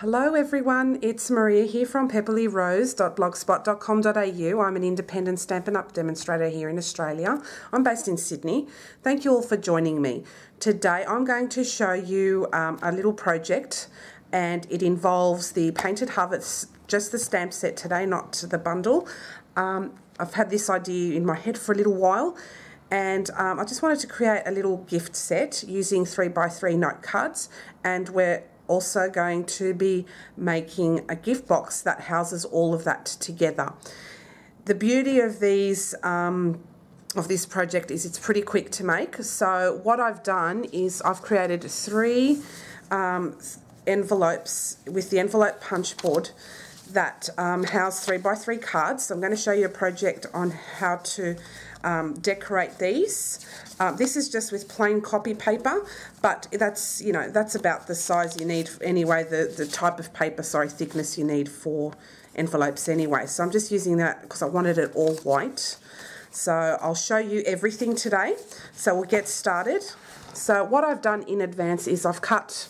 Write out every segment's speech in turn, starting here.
Hello everyone, it's Maria here from pepperlyrose.blogspot.com.au. I'm an independent Stampin' Up demonstrator here in Australia. I'm based in Sydney. Thank you all for joining me. Today I'm going to show you a little project, and it involves the Painted Harvest, just the stamp set today, not the bundle. I've had this idea in my head for a little while, and I just wanted to create a little gift set using 3x3 note cards, and we're also going to be making a gift box that houses all of that together. The beauty of these of this project is it's pretty quick to make. So what I've done is I've created 3 envelopes with the envelope punch board that house 3x3 cards. So I'm going to show you a project on how to decorate these. This is just with plain copy paper, but that's, you know, that's about the size you need anyway, the type of paper, thickness you need for envelopes anyway. So I'm just using that because I wanted it all white. So I'll show you everything today. So we'll get started. So what I've done in advance is I've cut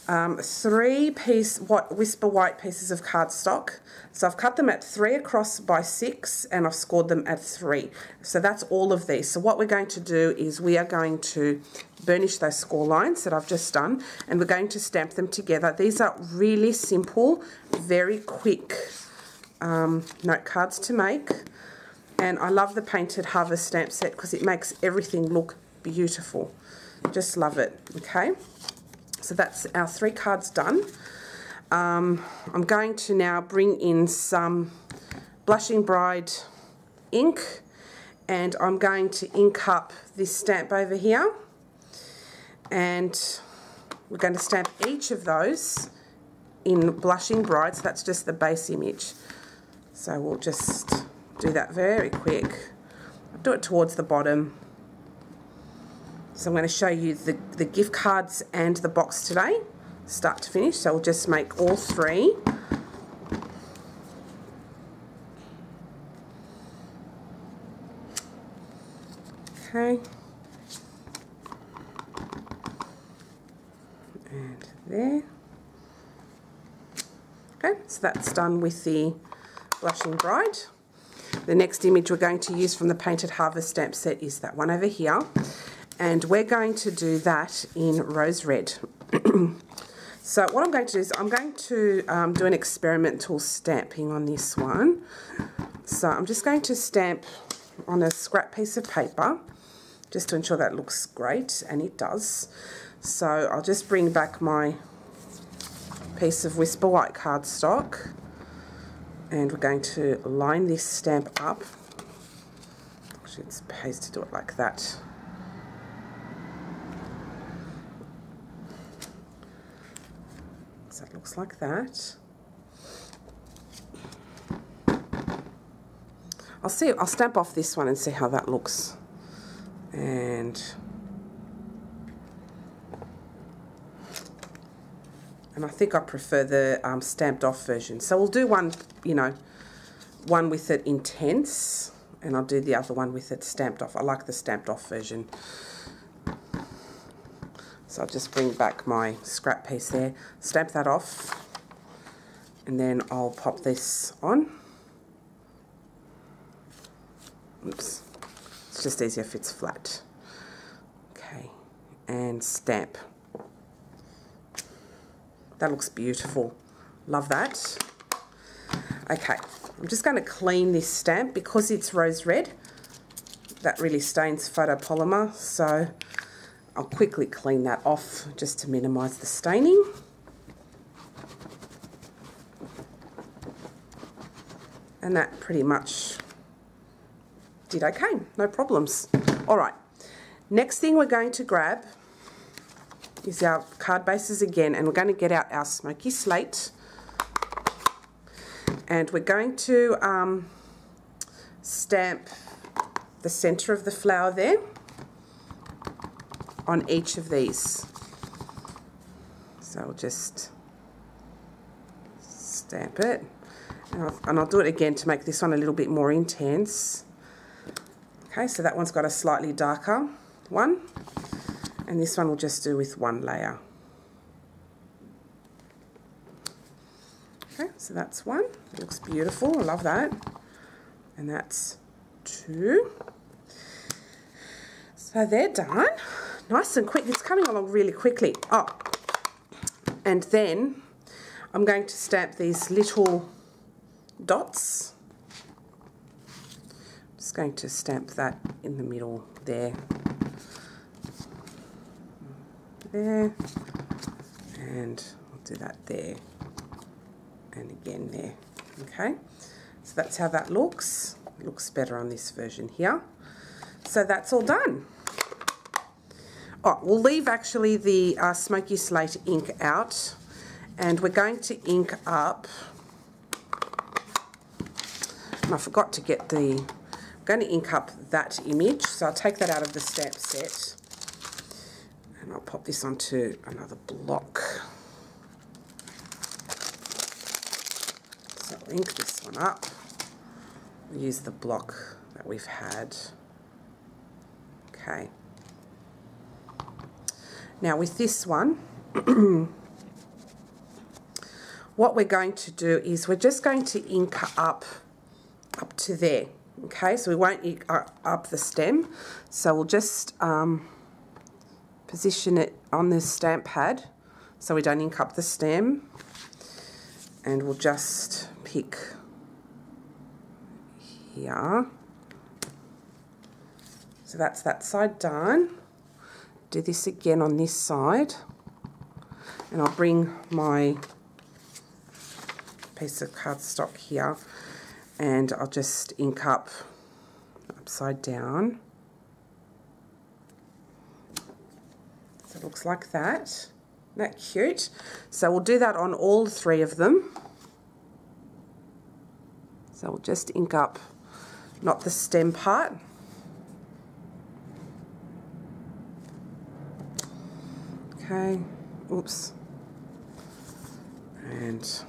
3 Whisper White pieces of cardstock. So I've cut them at 3 across by 6, and I've scored them at 3. So that's all of these. So what we're going to do is we are going to burnish those score lines that I've just done, and we're going to stamp them together. These are really simple, very quick note cards to make, and I love the Painted Harvest stamp set because it makes everything look beautiful. Just love it. Okay. So that's our 3 cards done. I'm going to now bring in some Blushing Bride ink, and I'm going to ink up this stamp over here, and we're going to stamp each of those in Blushing Bride. So that's just the base image. So we'll just do that very quick. I'll do it towards the bottom. So I'm going to show you the gift cards and the box today, start to finish. So we'll just make all 3. Okay. And there. Okay, so that's done with the Blushing Bride. The next image we're going to use from the Painted Harvest stamp set is that one over here. And we're going to do that in Rose Red. So what I'm going to do is I'm going to do an experimental stamping on this one. So I'm just going to stamp on a scrap piece of paper just to ensure that looks great, and it does. So I'll just bring back my piece of Whisper White cardstock, and we're going to line this stamp up. Actually, it's pays to do it like that. So it looks like that. I'll stamp off this one and see how that looks. And I think I prefer the stamped off version. So we'll do one, you know, one with it intense, and I'll do the other one with it stamped off. I like the stamped off version. So I'll just bring back my scrap piece there, stamp that off, and then I'll pop this on. Oops, it's just easier if it's flat. Okay, and stamp. That looks beautiful. Love that. Okay, I'm just going to clean this stamp because it's rose red. That really stains photopolymer, so I'll quickly clean that off just to minimise the staining. And that pretty much did okay, no problems. Alright, next thing we're going to grab is our card bases again, and we're going to get out our smoky slate, and we're going to stamp the centre of the flower there on each of these. So I'll just stamp it, and I'll do it again to make this one a little bit more intense. Okay, so that one's got a slightly darker one, and this one we'll just do with 1 layer. So that's one. It looks beautiful. I love that. And that's 2. So they're done. Nice and quick. It's coming along really quickly. Oh, and then I'm going to stamp these little dots. I'm just going to stamp that in the middle there. There. And I'll do that there. And again there. Okay. So that's how that looks. It looks better on this version here. So that's all done. Oh, we'll leave actually the smoky slate ink out, and we're going to ink up, and I forgot to get I'm going to ink up that image, so I'll take that out of the stamp set, and I'll pop this onto another block. So I'll ink this one up, we'll use the block that we've had. Okay. Now with this one, what we're going to do is we're just going to ink up to there. Okay, so we won't ink up the stem. So we'll just position it on the stamp pad so we don't ink up the stem. And we'll just pick here. So that's that side done. Do this again on this side, and I'll bring my piece of cardstock here, and I'll just ink up upside down. So it looks like that. Isn't that cute? So we'll do that on all 3 of them. So we'll just ink up, not the stem part. Okay, oops, and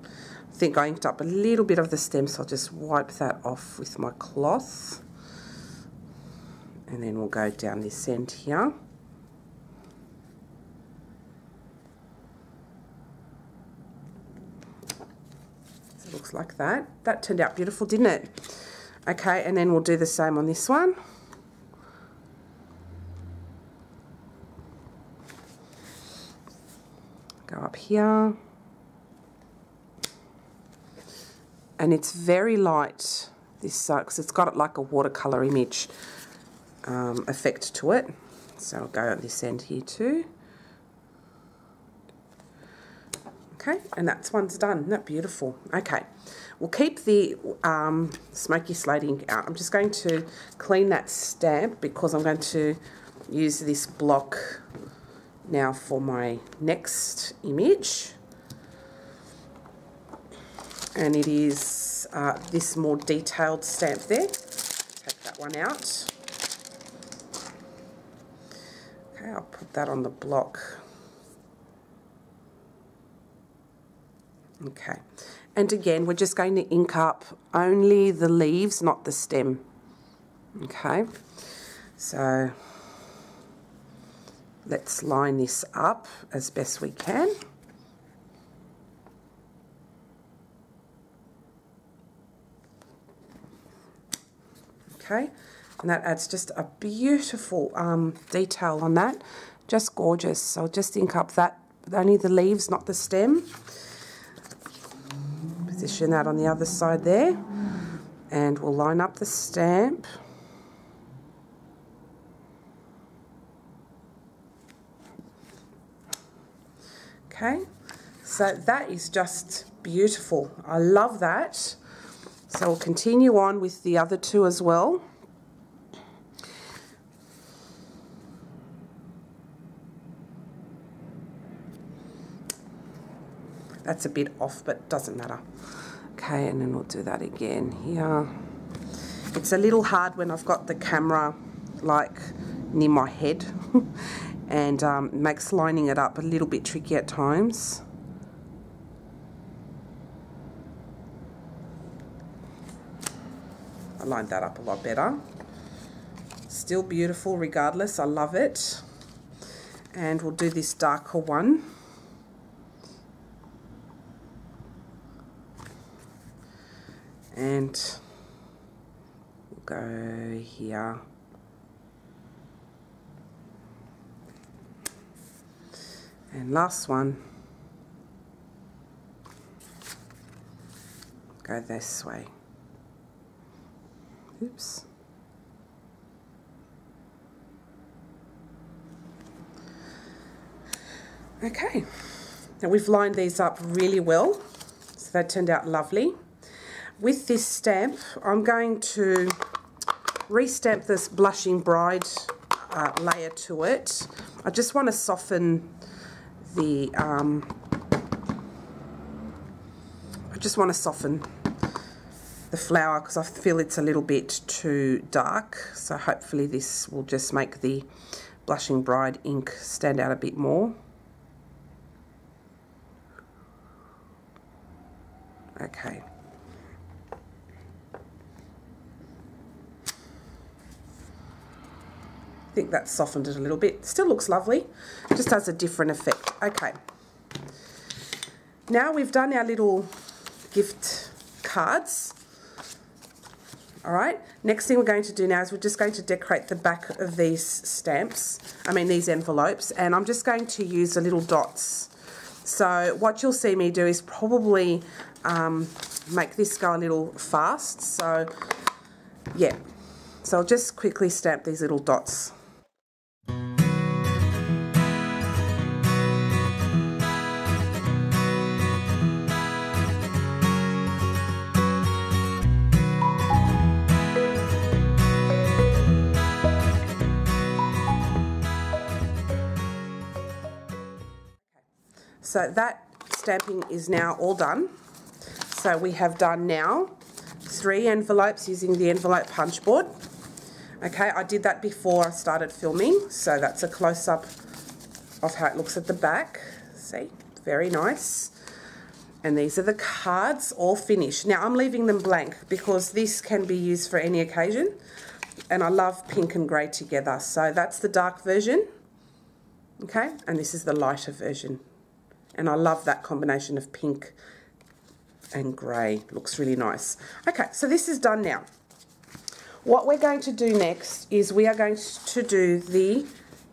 I think I inked up a little bit of the stem, so I'll just wipe that off with my cloth, and then we'll go down this end here. So it looks like that. That turned out beautiful, didn't it? Okay, and then we'll do the same on this one. Go up here, and it's very light, this because it's got like a watercolor image effect to it. So I'll go at this end here too. Okay, and that's one's done. Isn't that beautiful? Okay, we'll keep the smoky slate ink out. I'm just going to clean that stamp because I'm going to use this block now for my next image, and it is this more detailed stamp there. Take that one out. Okay, I'll put that on the block. Okay, and again we're just going to ink up only the leaves, not the stem. Okay, so let's line this up as best we can. Okay, and that adds just a beautiful detail on that. Just gorgeous. So I'll just ink up that, only the leaves, not the stem. Position that on the other side there, and we'll line up the stamp. Okay, so that is just beautiful. I love that. So we'll continue on with the other 2 as well. That's a bit off, but doesn't matter. Okay, and then we'll do that again here. It's a little hard when I've got the camera like near my head and makes lining it up a little bit tricky at times. I lined that up a lot better. Still beautiful regardless, I love it. And we'll do this darker one. and we'll go here. And last one, go this way. Oops. Okay, now we've lined these up really well, so that turned out lovely. With this stamp, I'm going to re-stamp this Blushing Bride layer to it. I just want to soften the flower because I feel it's a little bit too dark, so hopefully this will just make the Blushing Bride ink stand out a bit more. Okay. I think that's softened it a little bit. Still looks lovely, just has a different effect. Okay. Now we've done our little gift cards. All right, next thing we're going to do now is we're just going to decorate the back of these stamps, these envelopes, and I'm just going to use the little dots. So what you'll see me do is probably make this go a little fast. So yeah, so I'll just quickly stamp these little dots. So that stamping is now all done. So we have done now 3 envelopes using the envelope punch board. Okay, I did that before I started filming, so that's a close-up of how it looks at the back. See, very nice. And these are the cards all finished. Now I'm leaving them blank because this can be used for any occasion, and I love pink and grey together. So that's the dark version, okay, and this is the lighter version. And I love that combination of pink and grey. Looks really nice. Okay, so this is done now. What we're going to do next is we are going to do the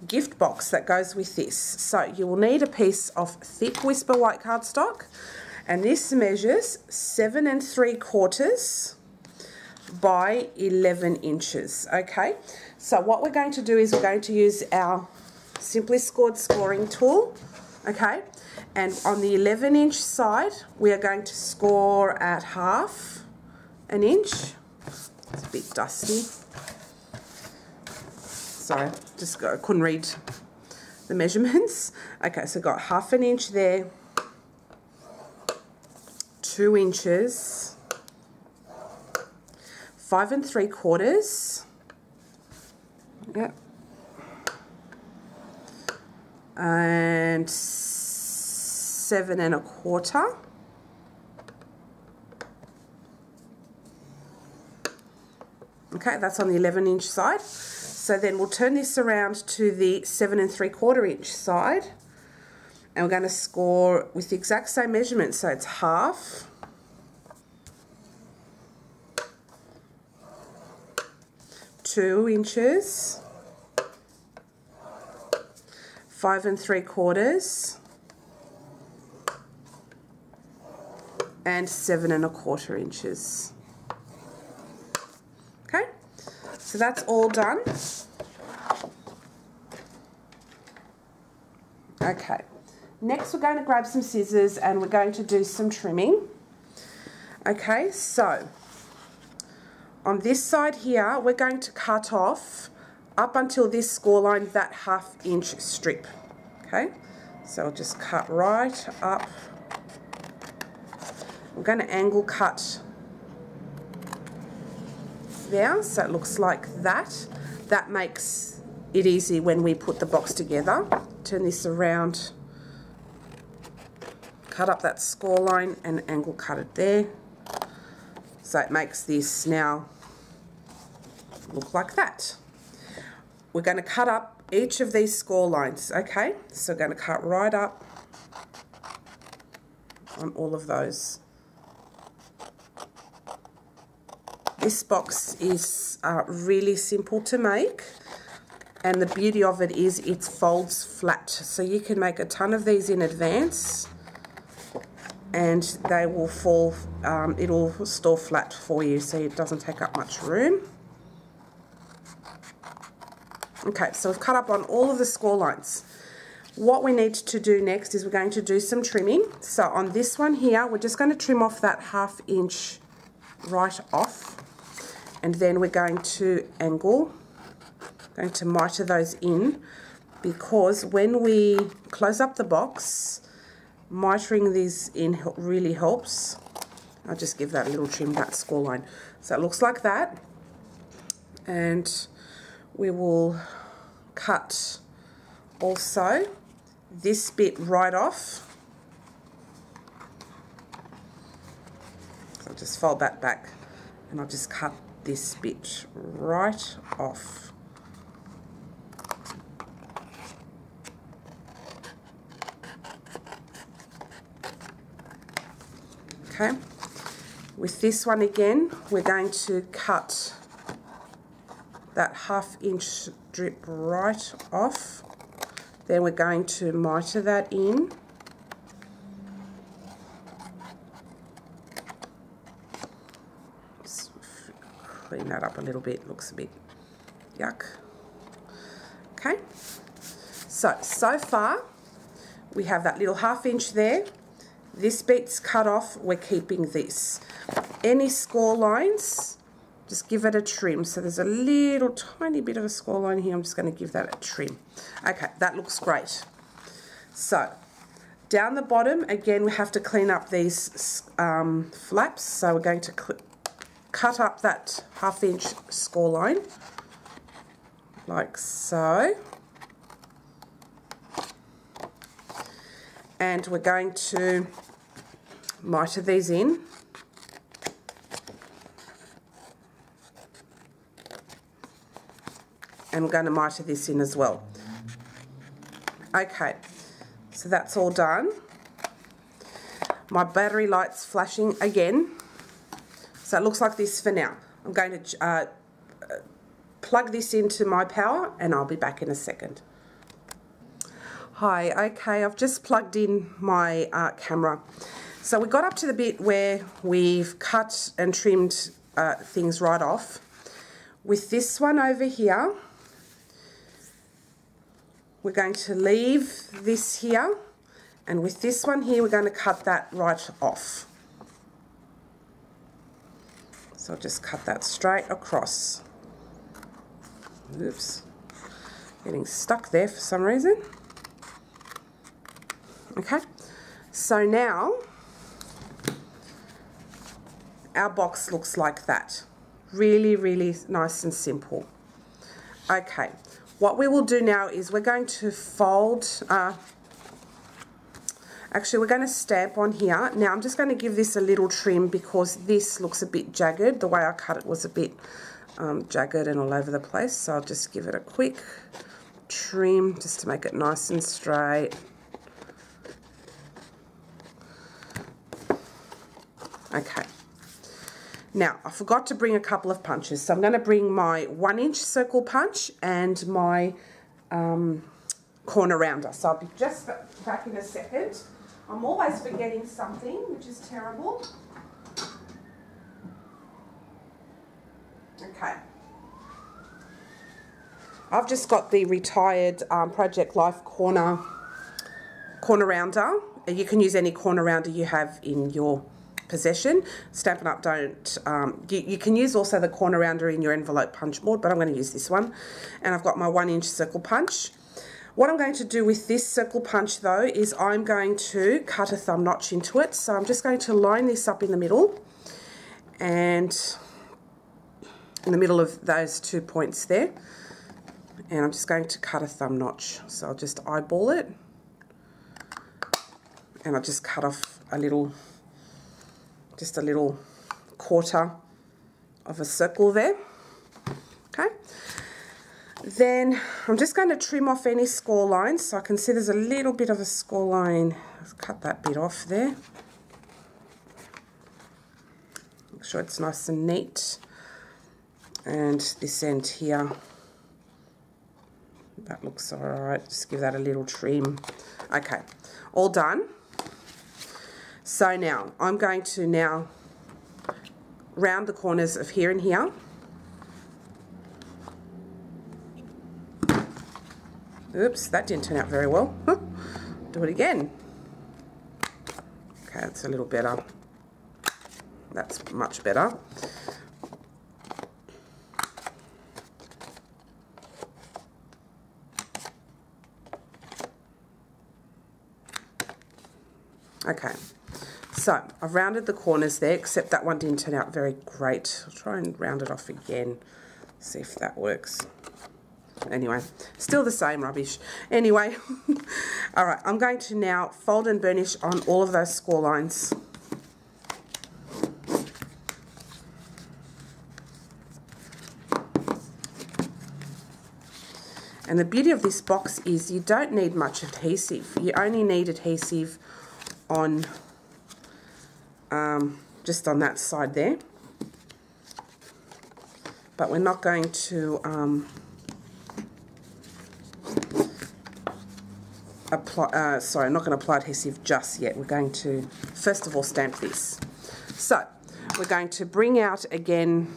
gift box that goes with this. So you will need a piece of thick Whisper white cardstock, and this measures 7 3/4 by 11 inches. Okay, so what we're going to do is we're going to use our Simply Scored scoring tool. Okay, and on the 11-inch side we are going to score at 1/2 inch. It's a bit dusty. Sorry, I couldn't read the measurements. Okay, so got 1/2 inch there, 2 inches, 5 3/4. Yep. And 7 1/4. Okay, that's on the 11-inch side. So then we'll turn this around to the 7 3/4 inch side, and we're going to score with the exact same measurement. So it's 1/2, 2 inches, 5 3/4, and 7 1/4 inches. Okay, so that's all done. Okay, next we're going to grab some scissors and we're going to do some trimming. Okay, so on this side here we're going to cut off up until this score line, that 1/2 inch strip. Okay, so I'll just cut right up. I'm going to angle cut there, so it looks like that. That makes it easy when we put the box together. Turn this around, cut up that score line and angle cut it there. So it makes this now look like that. We're going to cut up each of these score lines, okay? So we're going to cut right up on all of those. This box is really simple to make, and the beauty of it is it folds flat, so you can make a ton of these in advance and they will fall, it'll store flat for you, so it doesn't take up much room. Okay, so we've cut up on all of the score lines. What we need to do next is we're going to do some trimming. So on this one here, we're just going to trim off that 1/2 inch right off, and then we're going to angle, going to mitre those in, because when we close up the box, mitering these in really helps. I'll just give that a little trim, that score line. So it looks like that, and we will cut also this bit right off. So I'll just fold that back and I'll just cut this bit right off. Okay, with this one again, we're going to cut that 1/2 inch strip right off. Then we're going to mitre that in. Just clean that up a little bit, looks a bit yuck. Okay, so far we have that little 1/2 inch there. This bit's cut off, we're keeping this. Any score lines, just give it a trim. So there's a little tiny bit of a score line here. I'm just going to give that a trim. Okay, that looks great. So down the bottom, again, we have to clean up these flaps. So we're going to cut up that 1/2 inch score line, like so. And we're going to mitre these in. And we're going to mitre this in as well. Okay, so that's all done. My battery light's flashing again. So it looks like this for now. I'm going to plug this into my power and I'll be back in a second. Hi, okay, I've just plugged in my camera. So we got up to the bit where we've cut and trimmed things right off. With this one over here, we're going to leave this here, and with this one here, we're going to cut that right off. So I'll just cut that straight across. Oops, getting stuck there for some reason. Okay, so now our box looks like that. Really, really nice and simple. Okay, what we will do now is we're going to fold, actually we're going to stamp on here. Now I'm just going to give this a little trim because this looks a bit jagged. The way I cut it was a bit jagged and all over the place. So I'll just give it a quick trim just to make it nice and straight. Okay, now I forgot to bring a couple of punches, so I'm going to bring my 1 inch circle punch and my corner rounder. So I'll be just back in a second. I'm always forgetting something, which is terrible. Okay, I've just got the retired Project Life corner rounder. You can use any corner rounder you have in your possession. Stampin' Up don't, you can use also the corner rounder in your envelope punch board, but I'm going to use this one. And I've got my 1 inch circle punch. What I'm going to do with this circle punch though is I'm going to cut a thumb notch into it. So I'm just going to line this up in the middle, and in the middle of those 2 points there, and I'm just going to cut a thumb notch. So I'll just eyeball it, and I'll just cut off a little, just a little quarter of a circle there. Okay, then I'm just going to trim off any score lines. So I can see there's a little bit of a score line. Let's cut that bit off there. Make sure it's nice and neat. And this end here, that looks all right. Just give that a little trim. Okay, all done. So now I'm going to round the corners of here and here. Oops, that didn't turn out very well. Do it again. Okay, that's a little better. That's much better. Okay, so I've rounded the corners there, except that one didn't turn out very great. I'll try and round it off again, see if that works. Anyway, still the same rubbish. Anyway, all right, I'm going to now fold and burnish on all of those score lines. And the beauty of this box is you don't need much adhesive. You only need adhesive on just on that side there. But we're not going to apply, sorry, I'm not going to apply adhesive just yet. We're going to, first of all, stamp this. So, we're going to bring out again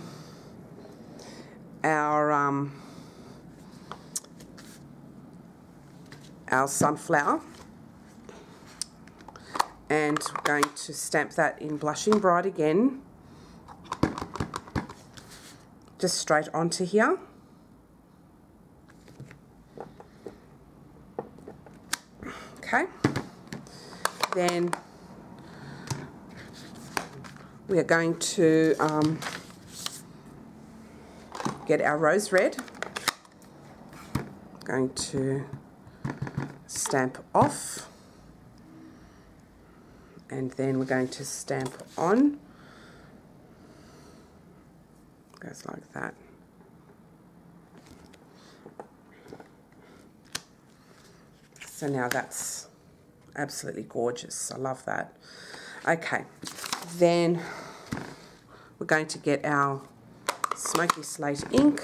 our sunflower, and we're going to stamp that in Blushing Bright again, just straight onto here. Okay, then we are going to get our rose red. Going to stamp off, and then we're going to stamp on. Goes like that. So now that's absolutely gorgeous. I love that. Okay, then we're going to get our smoky slate ink.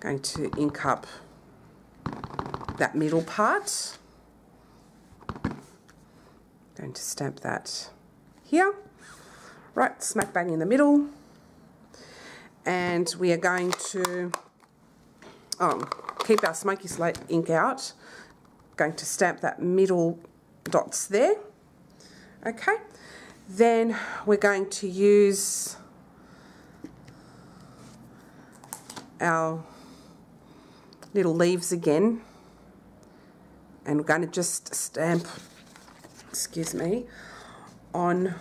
Going to ink up that middle part. Going to stamp that here, right smack bang in the middle. And we are going to keep our smoky slate ink out. Going to stamp that middle dots there. Okay, then we're going to use our little leaves again, and we're going to just stamp, excuse me, on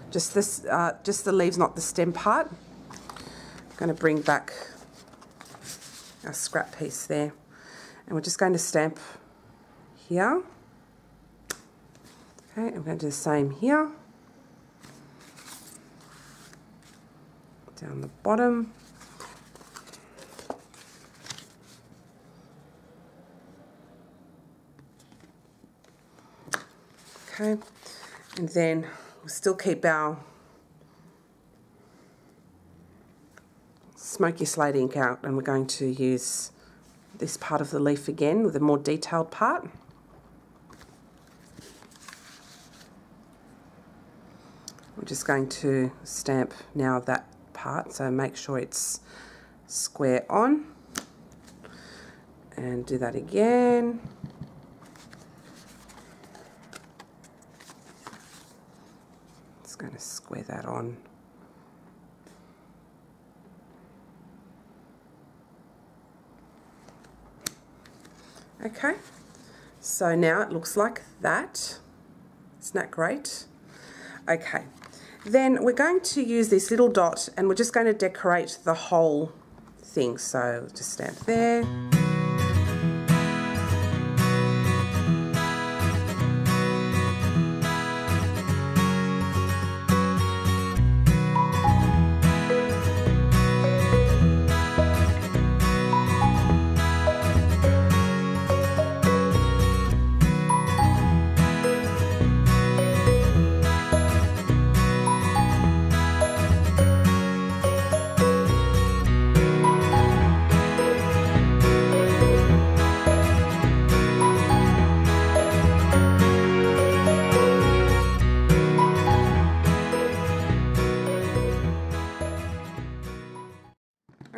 just this, just the leaves, not the stem part. I'm going to bring back our scrap piece there, and we're just going to stamp here. Okay, and we're going to do the same here, down the bottom. Okay, and then we'll still keep our smoky slate ink out, and we're going to use this part of the leaf again with a more detailed part. We're just going to stamp now that part, so make sure it's square on, and do that again. Just going to square that on. Okay, so now it looks like that. Isn't that great? Okay, then we're going to use this little dot, and we're just going to decorate the whole thing. So just stamp there.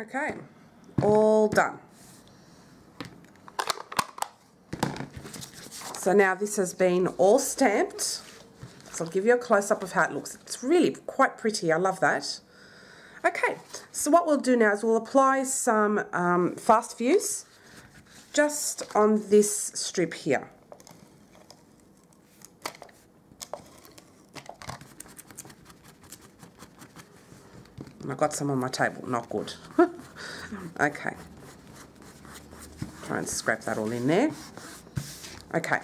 Okay, all done. So now this has been all stamped. So I'll give you a close-up of how it looks. It's really quite pretty. I love that. Okay, so what we'll do now is we'll apply some fast fuse just on this strip here. And I've got some on my table, not good. Okay. Try and scrap that all in there. Okay.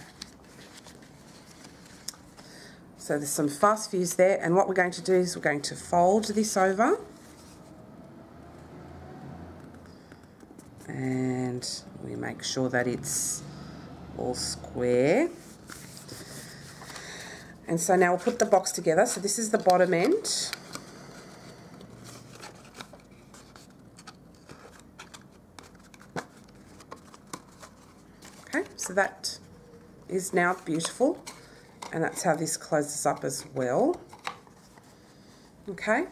So there's some fast fuse there, and what we're going to do is we're going to fold this over. And we make sure that it's all square. And so now we'll put the box together. So this is the bottom end. Okay, so that is now beautiful, and that's how this closes up as well. Okay,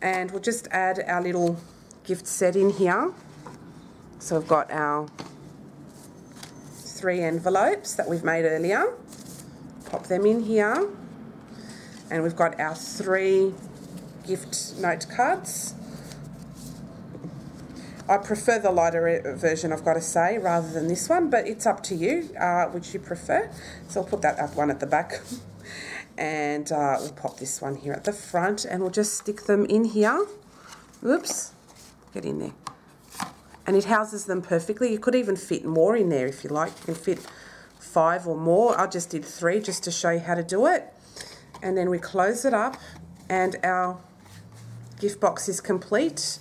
and we'll just add our little gift set in here. So we've got our 3 envelopes that we've made earlier. Pop them in here. And we've got our 3 gift note cards. I prefer the lighter version, I've got to say, rather than this one, but it's up to you, which you prefer. So I'll put that up one at the back. And we'll pop this one here at the front, and we'll just stick them in here. Oops, get in there. And it houses them perfectly. You could even fit more in there if you like. You can fit 5 or more. I just did 3 just to show you how to do it. And then we close it up, and our gift box is complete.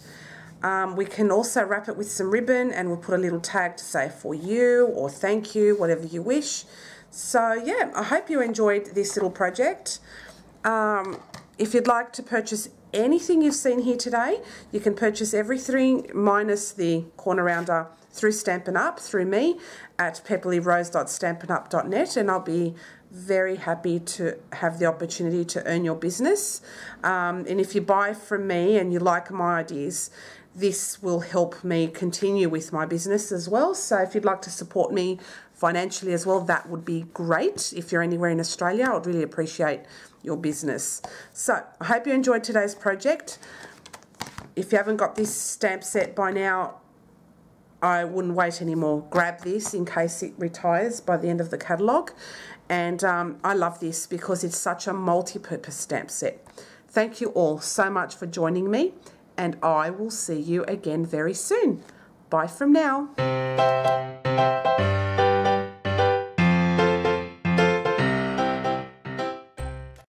We can also wrap it with some ribbon, and we'll put a little tag to say for you or thank you, whatever you wish. So yeah, I hope you enjoyed this little project. If you'd like to purchase anything you've seen here today, you can purchase everything minus the corner rounder through Stampin' Up, through me, at pepperlyrose.stampinup.net, and I'll be very happy to have the opportunity to earn your business. And if you buy from me and you like my ideas, this will help me continue with my business as well. So if you'd like to support me financially as well, that would be great. If you're anywhere in Australia, I would really appreciate your business. So I hope you enjoyed today's project. If you haven't got this stamp set by now, I wouldn't wait anymore. Grab this in case it retires by the end of the catalogue. And I love this because it's such a multi-purpose stamp set. Thank you all so much for joining me, and I will see you again very soon. Bye from now.